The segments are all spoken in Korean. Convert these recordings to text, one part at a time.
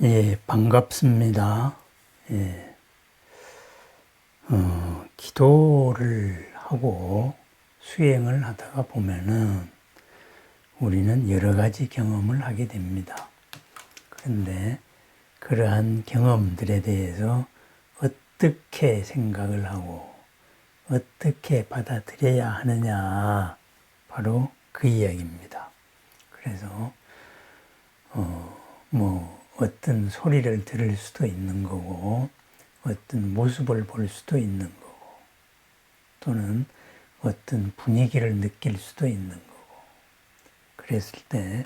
예, 반갑습니다. 예, 기도를 하고 수행을 하다가 보면은 우리는 여러 가지 경험을 하게 됩니다. 그런데 그러한 경험들에 대해서 어떻게 생각을 하고 어떻게 받아들여야 하느냐, 바로 그 이야기입니다. 그래서 어떤 소리를 들을 수도 있는 거고, 어떤 모습을 볼 수도 있는 거고, 또는 어떤 분위기를 느낄 수도 있는 거고, 그랬을 때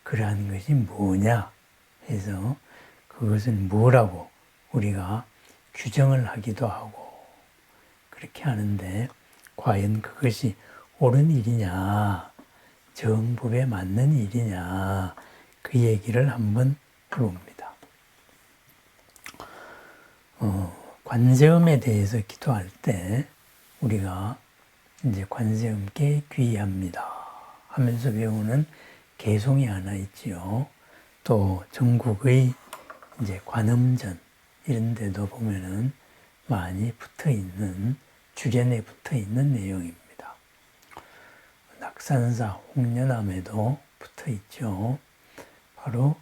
그러한 것이 뭐냐 해서 그것을 뭐라고 우리가 규정을 하기도 하고 그렇게 하는데, 과연 그것이 옳은 일이냐, 정법에 맞는 일이냐, 그 얘기를 한번 해봅니다. 관세음에 대해서 기도할 때 우리가 이제 관세음께 귀의합니다 하면서 배우는 개송이 하나 있지요. 또 전국의 이제 관음전 이런 데도 보면은 많이 붙어 있는, 주변에 붙어 있는 내용입니다. 낙산사 홍련암에도 붙어 있죠. 바로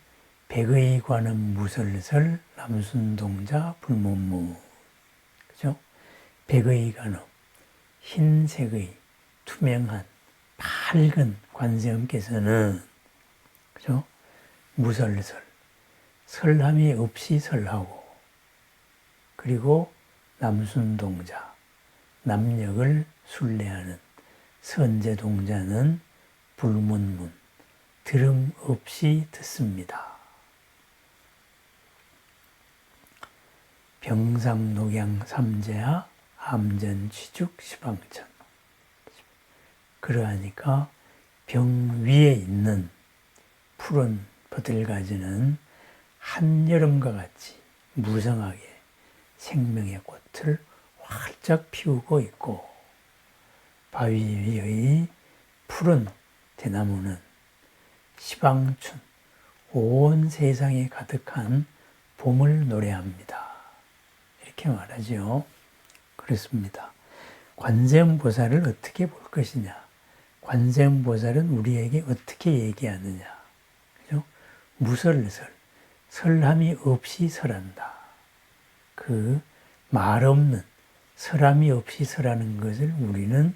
백의 관음 무설설 남순동자 불문무. 그죠? 백의 관음, 흰색의 투명한 밝은 관세음께서는, 그죠? 무설설, 설함이 없이 설하고, 그리고 남순동자, 남력을 순례하는 선제동자는 불문문, 들음 없이 듣습니다. 병상녹양 삼재하 암전취죽 시방천. 그러하니까 병 위에 있는 푸른 버들가지는 한여름과 같이 무성하게 생명의 꽃을 활짝 피우고 있고, 바위 위의 푸른 대나무는 시방춘, 온 세상에 가득한 봄을 노래합니다. 이렇게 말하죠. 그렇습니다. 관세음보살을 어떻게 볼 것이냐, 관세음보살은 우리에게 어떻게 얘기하느냐, 그죠? 무설설, 설함이 없이 설한다. 그 말 없는, 설함이 없이 설하는 것을 우리는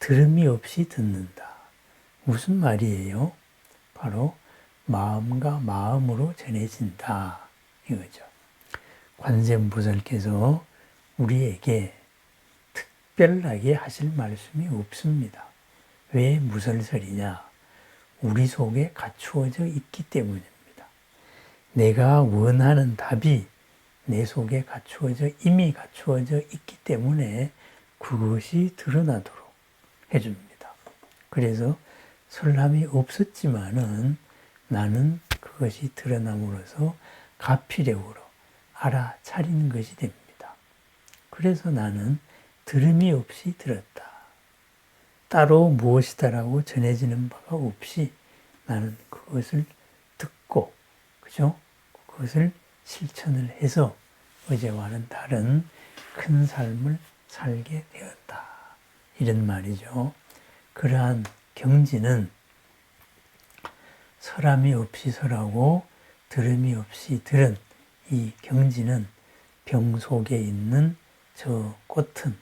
들음이 없이 듣는다. 무슨 말이에요? 바로 마음과 마음으로 전해진다, 이거죠. 관세음보살께서 우리에게 특별하게 하실 말씀이 없습니다. 왜 무설설이냐? 우리 속에 갖추어져 있기 때문입니다. 내가 원하는 답이 내 속에 이미 갖추어져 있기 때문에 그것이 드러나도록 해줍니다. 그래서 설함이 없었지만은 나는 그것이 드러남으로써 가피력으로 알아차린 것이 됩니다. 그래서 나는 들음이 없이 들었다. 따로 무엇이다라고 전해지는 바가 없이 나는 그것을 듣고, 그죠? 그것을 실천을 해서 어제와는 다른 큰 삶을 살게 되었다. 이런 말이죠. 그러한 경지는 설함이 없이 설하고 들음이 없이 들은 이 경지는 병 속에 있는 저 꽃은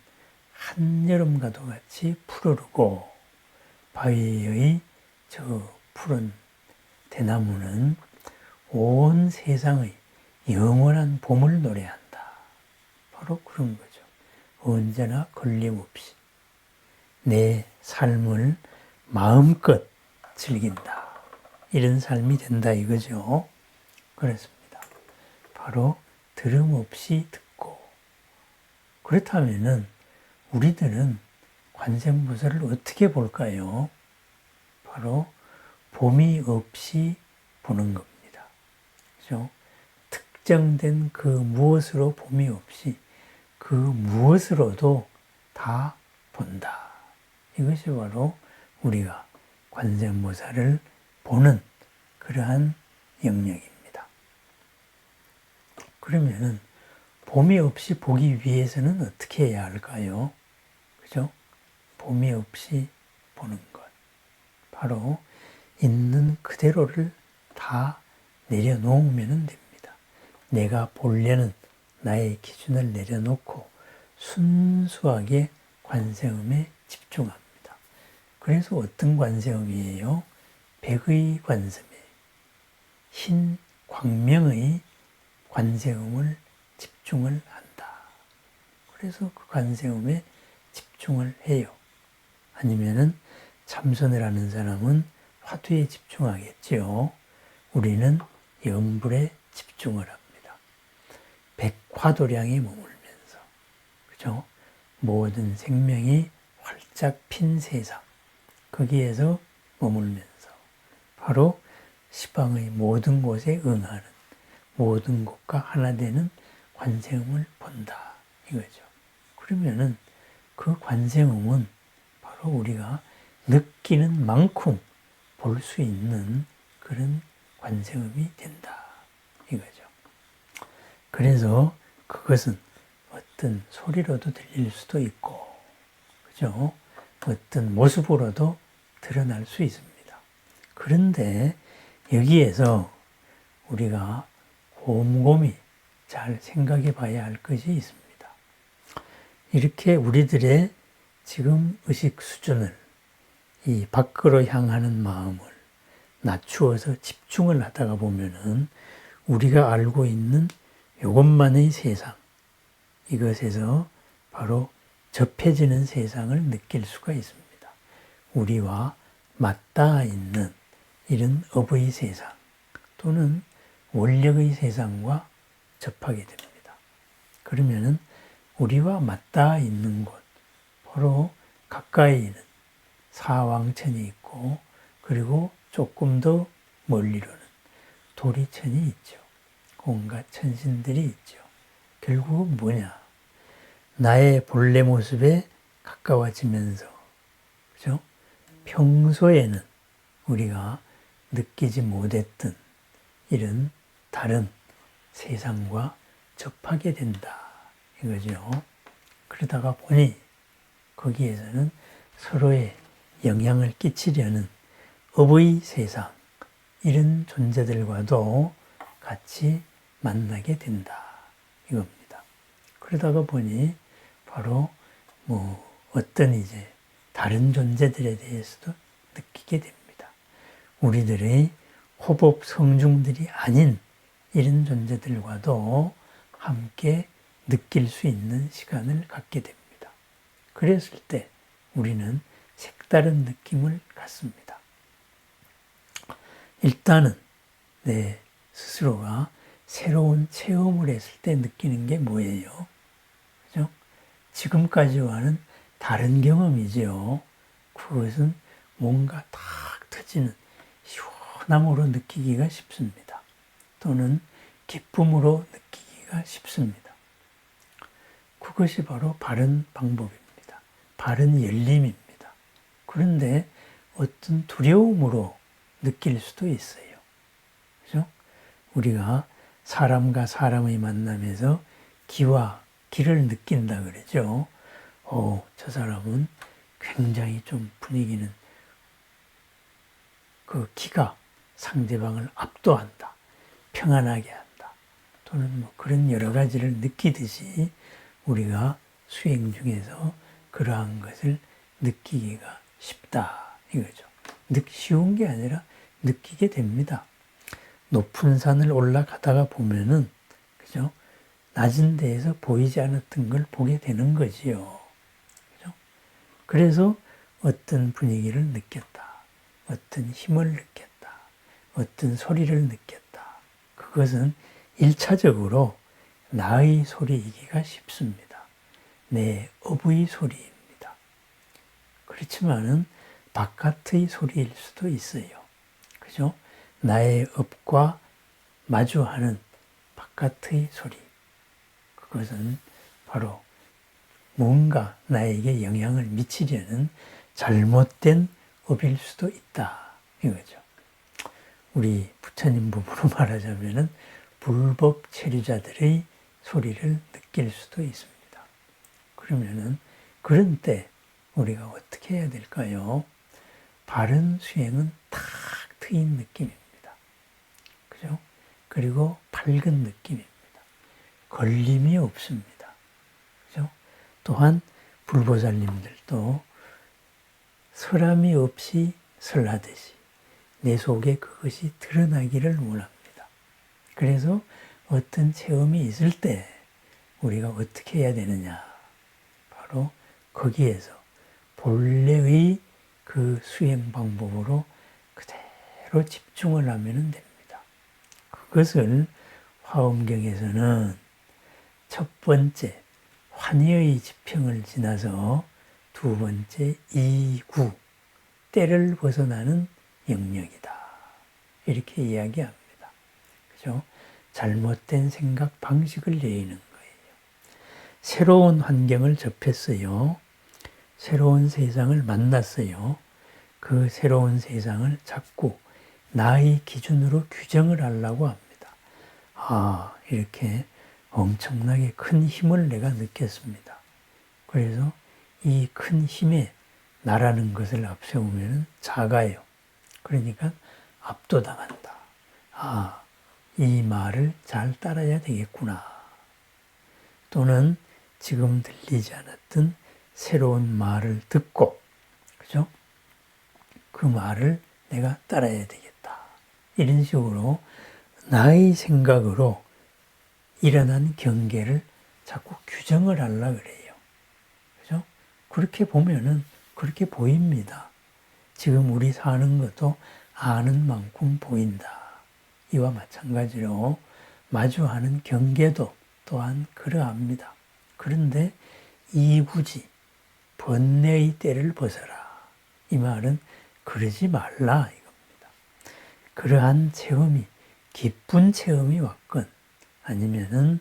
한여름과도 같이 푸르르고, 바위의 저 푸른 대나무는 온 세상의 영원한 봄을 노래한다. 바로 그런 거죠. 언제나 걸림없이 내 삶을 마음껏 즐긴다. 이런 삶이 된다 이거죠. 그렇습니다. 바로 들음 없이 듣고. 그렇다면은 우리들은 관세음보살을 어떻게 볼까요? 바로 봄이 없이 보는 겁니다. 그죠? 특정된 그 무엇으로 봄이 없이 그 무엇으로도 다 본다. 이것이 바로 우리가 관세음보살을 보는 그러한 영역입니다. 그러면은 봄이 없이 보기 위해서는 어떻게 해야 할까요? 그죠? 봄이 없이 보는 것. 바로 있는 그대로를 다 내려놓으면 됩니다. 내가 보려는 나의 기준을 내려놓고 순수하게 관세음에 집중합니다. 그래서 어떤 관세음이에요? 백의 관세음에 흰 광명의 관세음을 집중을 한다. 그래서 그 관세음에 집중을 해요. 아니면은 참선을 하는 사람은 화두에 집중하겠지요. 우리는 염불에 집중을 합니다. 백화도량에 머물면서, 그죠? 모든 생명이 활짝 핀 세상, 거기에서 머물면서 바로 시방의 모든 곳에 응하는, 모든 곳과 하나 되는 관세음을 본다 이거죠. 그러면은 그 관세음은 바로 우리가 느끼는 만큼 볼 수 있는 그런 관세음이 된다 이거죠. 그래서 그것은 어떤 소리로도 들릴 수도 있고, 그죠? 어떤 모습으로도 드러날 수 있습니다. 그런데 여기에서 우리가 곰곰이 잘 생각해 봐야 할 것이 있습니다. 이렇게 우리들의 지금 의식 수준을 이 밖으로 향하는 마음을 낮추어서 집중을 하다가 보면은 우리가 알고 있는 이것만의 세상, 이것에서 바로 접해지는 세상을 느낄 수가 있습니다. 우리와 맞닿아 있는 이런 업의 세상 또는 원력의 세상과 접하게 됩니다. 그러면은 우리와 맞닿아 있는 곳, 바로 가까이 있는 사왕천이 있고, 그리고 조금 더 멀리로는 도리천이 있죠. 온갖 천신들이 있죠. 결국은 뭐냐? 나의 본래 모습에 가까워지면서, 그죠? 평소에는 우리가 느끼지 못했던 이런 다른 세상과 접하게 된다 이거죠. 그러다가 보니 거기에서는 서로의 영향을 끼치려는 업의 세상, 이런 존재들과도 같이 만나게 된다 이겁니다. 그러다가 보니 바로 어떤 이제 다른 존재들에 대해서도 느끼게 됩니다. 우리들의 호법 성중들이 아닌 이런 존재들과도 함께 느낄 수 있는 시간을 갖게 됩니다. 그랬을 때 우리는 색다른 느낌을 갖습니다. 일단은 내 스스로가 새로운 체험을 했을 때 느끼는 게 뭐예요? 그죠? 지금까지와는 다른 경험이죠. 그것은 뭔가 탁 터지는 시원함으로 느끼기가 쉽습니다. 또는 기쁨으로 느끼기가 쉽습니다. 그것이 바로 바른 방법입니다. 바른 열림입니다. 그런데 어떤 두려움으로 느낄 수도 있어요. 그죠? 우리가 사람과 사람의 만남에서 기와 기를 느낀다 그러죠. 저 사람은 굉장히 좀 분위기는 그 기가 상대방을 압도한다. 평안하게 한다. 또는 그런 여러 가지를 느끼듯이 우리가 수행 중에서 그러한 것을 느끼기가 쉽다 이거죠. 쉬운 게 아니라 느끼게 됩니다. 높은 산을 올라가다가 보면은, 그죠? 낮은 데에서 보이지 않았던 걸 보게 되는 거지요. 그죠? 그래서 어떤 분위기를 느꼈다. 어떤 힘을 느꼈다. 어떤 소리를 느꼈다. 그것은 1차적으로 나의 소리이기가 쉽습니다. 내 업의 소리입니다. 그렇지만은 바깥의 소리일 수도 있어요. 그죠? 나의 업과 마주하는 바깥의 소리. 그것은 바로 뭔가 나에게 영향을 미치려는 잘못된 업일 수도 있다. 이거죠. 우리 부처님 부부로 말하자면은 불법 체류자들의 소리를 느낄 수도 있습니다. 그러면은 그런 때 우리가 어떻게 해야 될까요? 바른 수행은 탁 트인 느낌입니다. 그죠? 그리고 밝은 느낌입니다. 걸림이 없습니다. 그죠? 또한 불보살님들도 설함이 없이 설하듯이 내 속에 그것이 드러나기를 원합니다. 그래서 어떤 체험이 있을 때 우리가 어떻게 해야 되느냐? 바로 거기에서 본래의 그 수행 방법으로 그대로 집중을 하면 됩니다. 그것을 화엄경에서는 첫 번째 환희의 지평을 지나서 두 번째 이구 때를 벗어나는 영역이다. 이렇게 이야기합니다. 그죠? 잘못된 생각 방식을 내리는 거예요. 새로운 환경을 접했어요. 새로운 세상을 만났어요. 그 새로운 세상을 자꾸 나의 기준으로 규정을 하려고 합니다. 아, 이렇게 엄청나게 큰 힘을 내가 느꼈습니다. 그래서 이 큰 힘에 나라는 것을 앞세우면 작아요. 그러니까 압도당한다. 아, 이 말을 잘 따라야 되겠구나. 또는 지금 들리지 않았던 새로운 말을 듣고, 그죠? 그 말을 내가 따라야 되겠다. 이런 식으로 나의 생각으로 일어난 경계를 자꾸 규정을 하려고 그래요. 그죠? 그렇게 보면은 그렇게 보입니다. 지금 우리 사는 것도 아는 만큼 보인다. 이와 마찬가지로 마주하는 경계도 또한 그러합니다. 그런데 이구지 번뇌의 때를 벗어라. 이 말은 그러지 말라 이겁니다. 그러한 체험이 기쁜 체험이 왔건 아니면은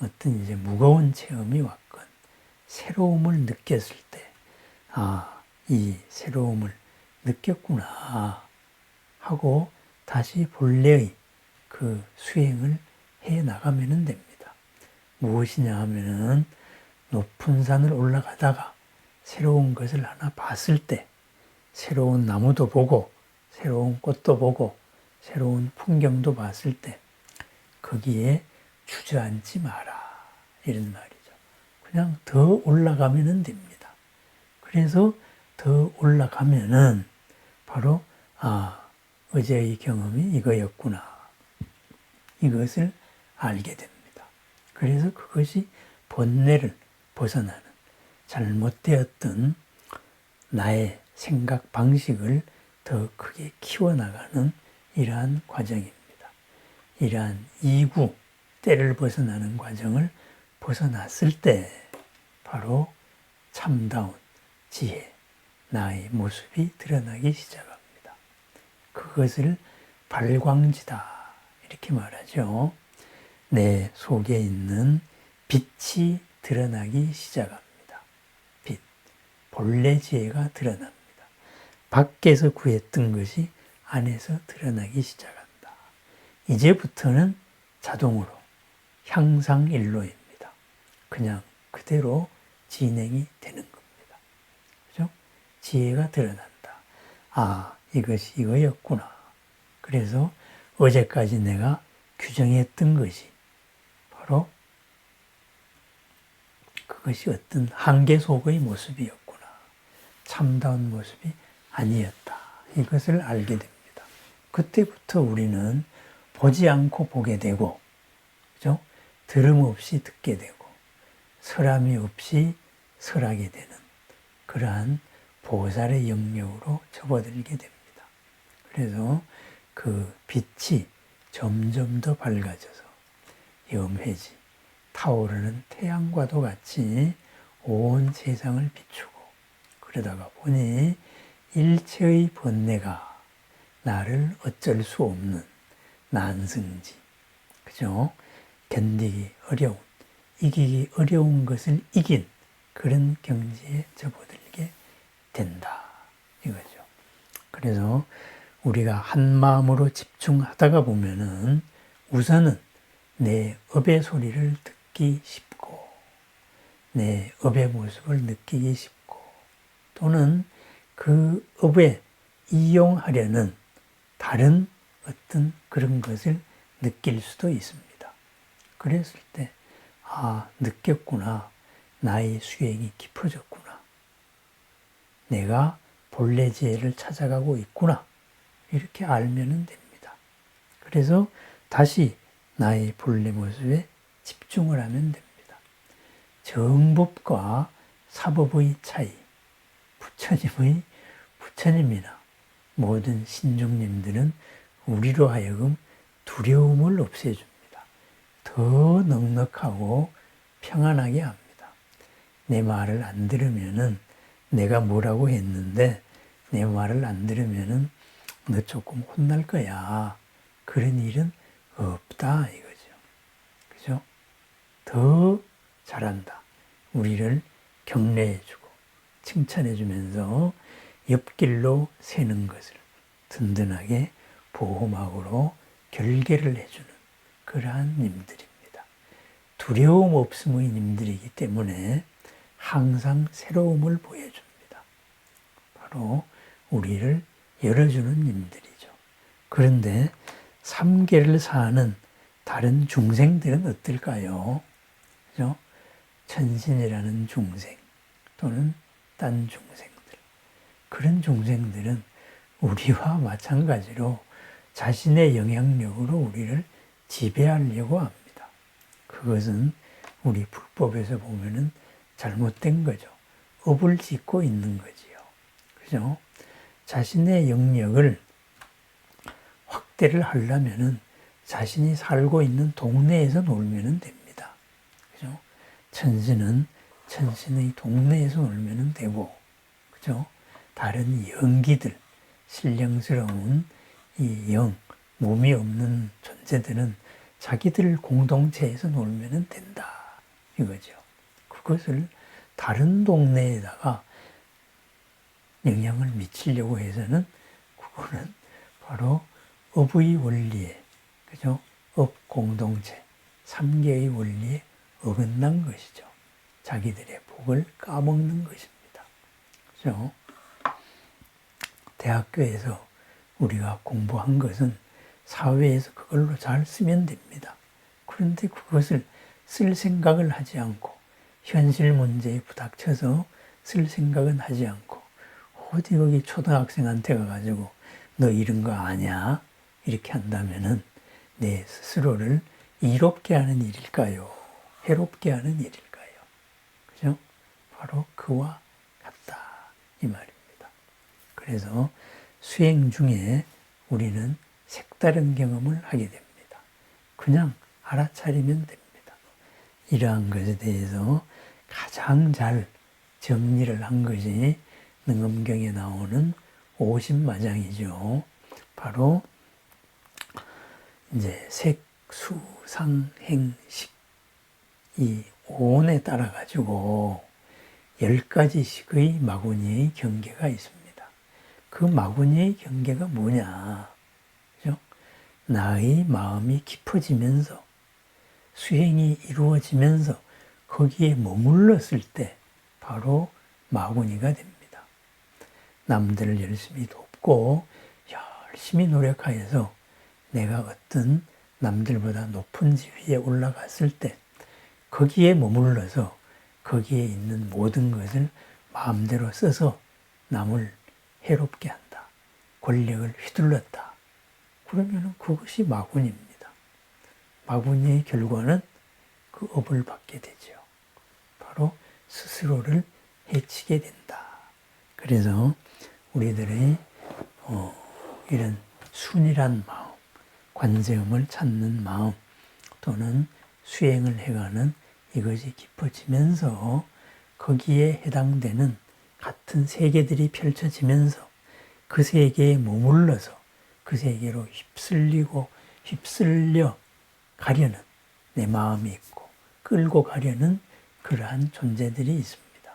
어떤 이제 무거운 체험이 왔건 새로움을 느꼈을 때, 아, 이 새로움을 느꼈구나 하고 다시 본래의 그 수행을 해 나가면 됩니다. 무엇이냐 하면은 높은 산을 올라가다가 새로운 것을 하나 봤을 때 새로운 나무도 보고 새로운 꽃도 보고 새로운 풍경도 봤을 때 거기에 주저앉지 마라 이런 말이죠. 그냥 더 올라가면 됩니다. 그래서 더 올라가면은 바로 어제의 경험이 이거였구나 이것을 알게 됩니다. 그래서 그것이 번뇌를 벗어나는 잘못되었던 나의 생각 방식을 더 크게 키워나가는 이러한 과정입니다. 이러한 이구, 때를 벗어나는 과정을 벗어났을 때 바로 참다운 지혜, 나의 모습이 드러나기 시작합니다. 그것을 발광지다 이렇게 말하죠. 내 속에 있는 빛이 드러나기 시작합니다. 빛, 본래 지혜가 드러납니다. 밖에서 구했던 것이 안에서 드러나기 시작합니다. 이제부터는 자동으로 향상일로입니다. 그냥 그대로 진행이 되는 겁니다. 그죠? 지혜가 드러난다. 아, 이것이 이거였구나. 그래서 어제까지 내가 규정했던 것이 바로 그것이 어떤 한계 속의 모습이었구나. 참다운 모습이 아니었다. 이것을 알게 됩니다. 그때부터 우리는 보지 않고 보게 되고, 그죠? 들음 없이 듣게 되고, 설함이 없이 설하게 되는 그러한 보살의 영역으로 접어들게 됩니다. 그래서 그 빛이 점점 더 밝아져서 염해지, 타오르는 태양과도 같이 온 세상을 비추고 그러다가 보니 일체의 번뇌가 나를 어쩔 수 없는 난승지, 그죠? 견디기 어려운, 이기기 어려운 것을 이긴 그런 경지에 접어들게 된다. 이거죠. 그래서 우리가 한 마음으로 집중하다가 보면은 우선은 내 업의 소리를 듣기 쉽고 내 업의 모습을 느끼기 쉽고 또는 그 업에 이용하려는 다른 어떤 그런 것을 느낄 수도 있습니다. 그랬을 때 느꼈구나. 나의 수행이 깊어졌구나. 내가 본래 지혜를 찾아가고 있구나. 이렇게 알면 됩니다. 그래서 다시 나의 본래 모습에 집중을 하면 됩니다. 정법과 사법의 차이, 부처님이나 모든 신중님들은 우리로 하여금 두려움을 없애줍니다. 더 넉넉하고 평안하게 합니다. 내 말을 안 들으면은 내가 뭐라고 했는데 내 말을 안 들으면은 너 조금 혼날 거야. 그런 일은 없다 이거죠. 그죠? 더 잘한다. 우리를 격려해주고 칭찬해주면서 옆길로 새는 것을 든든하게 보호막으로 결계를 해주는 그러한 님들입니다. 두려움 없음의 님들이기 때문에 항상 새로움을 보여줍니다. 바로 우리를 열어주는 님들이죠. 그런데 삼계를 사는 다른 중생들은 어떨까요? 그죠? 천신이라는 중생 또는 딴 중생들. 그런 중생들은 우리와 마찬가지로 자신의 영향력으로 우리를 지배하려고 합니다. 그것은 우리 불법에서 보면은 잘못된 거죠. 업을 짓고 있는 거지요. 그죠? 자신의 영역을 확대를 하려면은 자신이 살고 있는 동네에서 놀면 됩니다. 그죠? 천신은 천신의 동네에서 놀면 되고, 그죠? 다른 영기들, 신령스러운 이 영, 몸이 없는 존재들은 자기들 공동체에서 놀면 된다. 이거죠. 그것을 다른 동네에다가 영향을 미치려고 해서는 그거는 바로 업의 원리에, 그죠? 업 공동체, 삼계의 원리에 어긋난 것이죠. 자기들의 복을 까먹는 것입니다. 그죠? 대학교에서 우리가 공부한 것은 사회에서 그걸로 잘 쓰면 됩니다. 그런데 그것을 쓸 생각을 하지 않고 현실 문제에 부닥쳐서 쓸 생각은 하지 않고 어디 거기 초등학생한테 가가지고 너 이런 거 아냐? 이렇게 한다면은 내 스스로를 이롭게 하는 일일까요? 해롭게 하는 일일까요? 그죠? 바로 그와 같다. 이 말입니다. 그래서 수행 중에 우리는 색다른 경험을 하게 됩니다. 그냥 알아차리면 됩니다. 이러한 것에 대해서 가장 잘 정리를 한 것이 능엄경에 나오는 오십마장이죠. 바로 이제 색, 수, 상, 행, 식 이 오온에 따라 가지고 10가지씩의 마구니의 경계가 있습니다. 그 마구니의 경계가 뭐냐? 그죠? 나의 마음이 깊어지면서 수행이 이루어지면서 거기에 머물렀을 때 바로 마구니가 됩니다. 남들을 열심히 돕고 열심히 노력하여서 내가 어떤 남들보다 높은 지위에 올라갔을 때 거기에 머물러서 거기에 있는 모든 것을 마음대로 써서 남을 해롭게 한다. 권력을 휘둘렀다. 그러면 그것이 마군입니다. 마군의 결과는 그 업을 받게 되죠. 바로 스스로를 해치게 된다. 그래서 우리들의 이런 순이란 마음, 관세음을 찾는 마음 또는 수행을 해가는 이것이 깊어지면서 거기에 해당되는 같은 세계들이 펼쳐지면서 그 세계에 머물러서 그 세계로 휩쓸려 가려는 내 마음이 있고 끌고 가려는 그러한 존재들이 있습니다.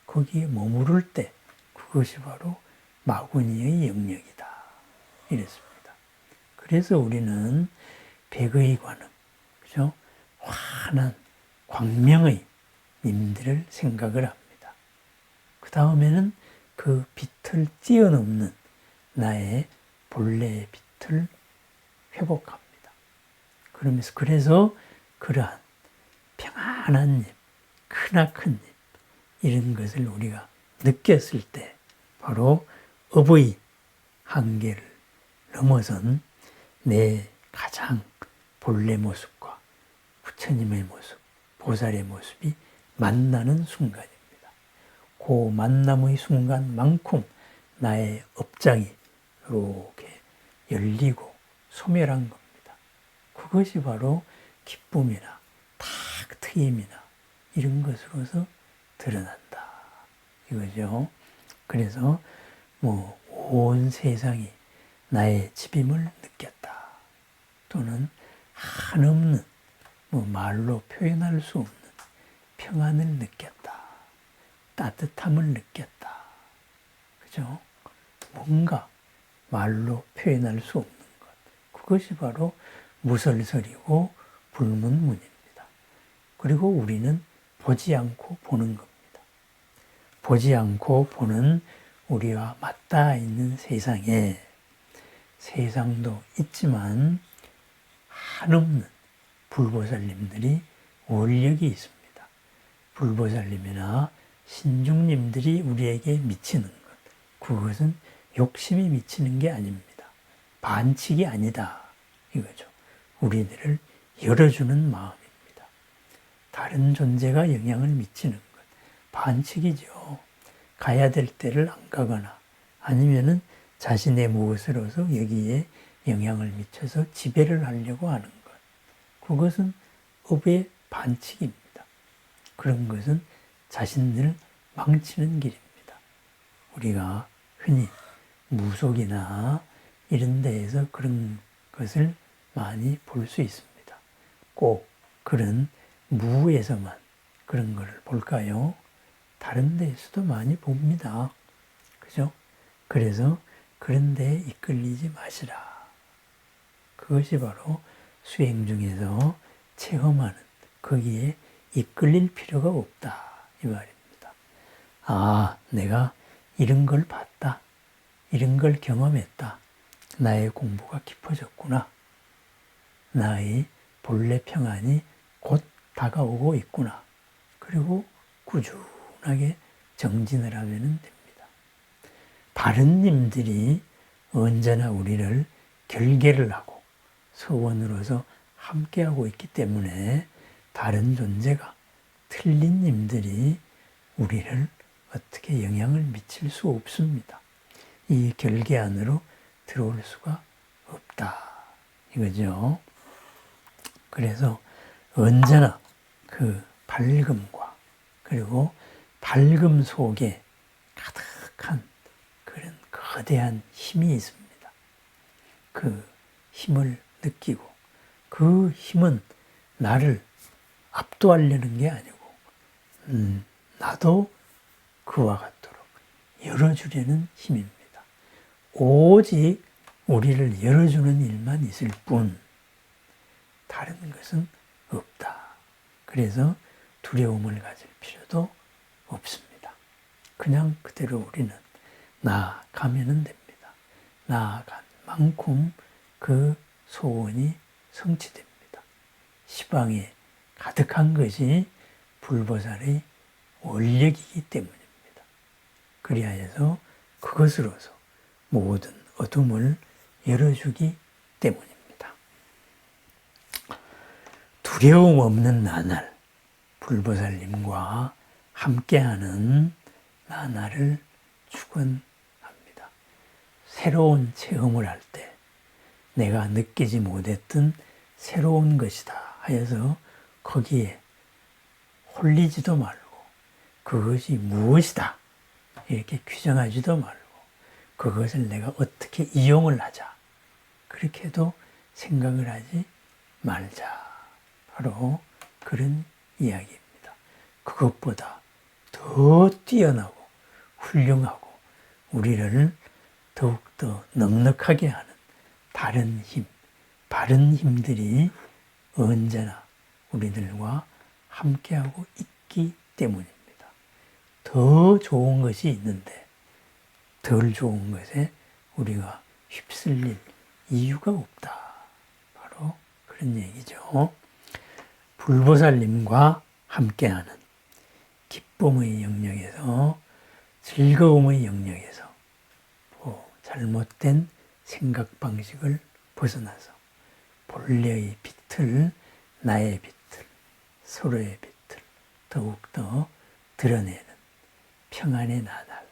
거기에 머무를 때 그것이 바로 마구니의 영역이다. 이랬습니다. 그래서 우리는 백의 관음, 그죠? 환한 광명의 님들을 생각을 합니다. 그 다음에는 그 빛을 뛰어넘는 나의 본래의 빛을 회복합니다. 그래서 그러한 평안한 님, 크나큰 님, 이런 것을 우리가 느꼈을 때 바로 업의 한계를 넘어선 내 가장 본래 모습과 부처님의 모습, 보살의 모습이 만나는 순간입니다. 그 만남의 순간만큼 나의 업장이 이렇게 열리고 소멸한 겁니다. 그것이 바로 기쁨이나 탁 트임이나 이런 것으로서 드러난다. 이거죠. 그래서 온 세상이 나의 집임을 느꼈다. 또는 한없는 말로 표현할 수 없는 평안을 느꼈다. 따뜻함을 느꼈다. 그죠? 뭔가 말로 표현할 수 없는 것. 그것이 바로 무설설이고 불문문입니다. 그리고 우리는 보지 않고 보는 겁니다. 보지 않고 보는 우리와 맞닿아 있는 세상에 세상도 있지만 한없는 불보살님들이 원력이 있습니다. 불보살님이나 신중님들이 우리에게 미치는 것, 그것은 욕심이 미치는 게 아닙니다. 반칙이 아니다. 이거죠. 우리들을 열어주는 마음입니다. 다른 존재가 영향을 미치는 것, 반칙이죠. 가야 될 때를 안 가거나 아니면은 자신의 무엇으로서 여기에 영향을 미쳐서 지배를 하려고 하는 것. 그것은 업의 반칙입니다. 그런 것은 자신을 망치는 길입니다. 우리가 흔히 무속이나 이런 데에서 그런 것을 많이 볼 수 있습니다. 꼭 그런 무에서만 그런 것을 볼까요? 다른 데에서도 많이 봅니다. 그죠? 그래서 그런 데에 이끌리지 마시라. 그것이 바로 수행 중에서 체험하는, 거기에 이끌릴 필요가 없다. 이 말입니다. 아, 내가 이런 걸 봤다. 이런 걸 경험했다. 나의 공부가 깊어졌구나. 나의 본래 평안이 곧 다가오고 있구나. 그리고 꾸준하게 정진을 하면 됩니다. 다른 님들이 언제나 우리를 결계를 하고 서원으로서 함께하고 있기 때문에 다른 존재가, 틀린 님들이 우리를 어떻게 영향을 미칠 수 없습니다. 이 결계 안으로 들어올 수가 없다. 이거죠. 그래서 언제나 그 밝음과 그리고 밝음 속에 가득한 그런 거대한 힘이 있습니다. 그 힘을 느끼고 그 힘은 나를 압도하려는 게 아니고 나도 그와 같도록 열어주려는 힘입니다. 오직 우리를 열어주는 일만 있을 뿐 다른 것은 없다. 그래서 두려움을 가질 필요도 없습니다. 그냥 그대로 우리는 나아가면 됩니다. 나아간 만큼 그 소원이 성취됩니다. 시방에 가득한 것이 불보살의 원력이기 때문입니다. 그리하여서 그것으로서 모든 어둠을 열어주기 때문입니다. 두려움 없는 나날, 불보살님과 함께하는 나날을 축원합니다. 새로운 체험을 할 때 내가 느끼지 못했던 새로운 것이다 하여서 거기에 홀리지도 말고 그것이 무엇이다 이렇게 규정하지도 말고 그것을 내가 어떻게 이용을 하자 그렇게도 생각을 하지 말자. 바로 그런 이야기입니다. 그것보다 더 뛰어나고 훌륭하고 우리를 더욱더 넉넉하게 하는 다른 힘, 바른 힘들이 언제나 우리들과 함께하고 있기 때문입니다. 더 좋은 것이 있는데 덜 좋은 것에 우리가 휩쓸릴 이유가 없다. 바로 그런 얘기죠. 불보살님과 함께하는 기쁨의 영역에서 즐거움의 영역에서 잘못된 생각 방식을 벗어나서 본래의 빛을, 나의 빛을, 서로의 빛을 더욱더 드러내는 평안의 나날,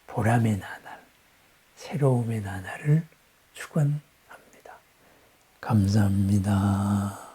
보람의 나날, 새로움의 나날을 축원합니다. 감사합니다.